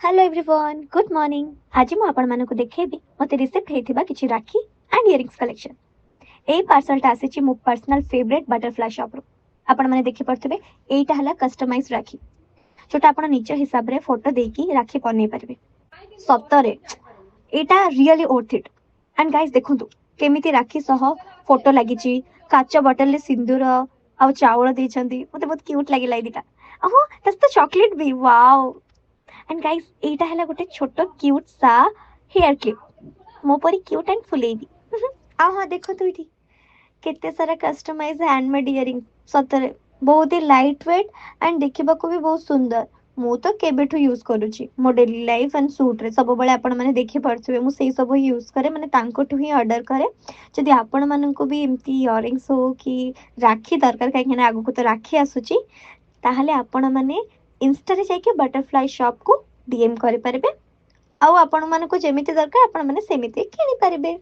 Hello everyone good morning. आज मु आपण मानकु देखेबी मते रिसेप्ट हेथिबा किछि राखी एंड इयरिंग्स कलेक्शन। एई पार्सलटा आसीछि मो पर्सनल फेवरेट बटरफ्लाई शॉप रो। आपण माने देखि परथिबे एईटा हला कस्टमाइज राखी जोटा आपण निज हिसाब रे फोटो देकी राखी बनै परबे। सतरे एटा really worth it. And guys देखंतु केमिति राखी सह फोटो लागिछि, काच बॉटल रे सिंदूर आ चावल देछंती, मते बहुत क्यूट लागिला ए दिटा। अहो दैट्स द चॉकलेट भी वाओ। एंड गाइस एटा हला गोटे छोटो क्यूट सा हेयर क्लिप मो परी क्यूट एंड फुलेबी। आ हां देखो तू इठी केते सारा कस्टमाइज हैंडमेड इयरिंग। सतरे बहुत ही लाइट वेट एंड देखिबा को भी बहुत सुंदर। मु तो केबेठु यूज करूची मो डेली लाइफ एंड सूट रे सब बेले आपण माने देखि परथुबे मु सेही सब यूज करे माने तांकोठु ही ऑर्डर करे। जदि आपण मानन को भी एम्ति इयरिंग्स हो कि राखी दरकार काहे ना आगु को तो राखी आसुची ताहले आपण माने इंस्टा रे जाके बटरफ्लाई शॉप को डीएम करि परिबे। आउ आपण मानको जेमिति दरकार आपण माने सेमिति किनि परिबे।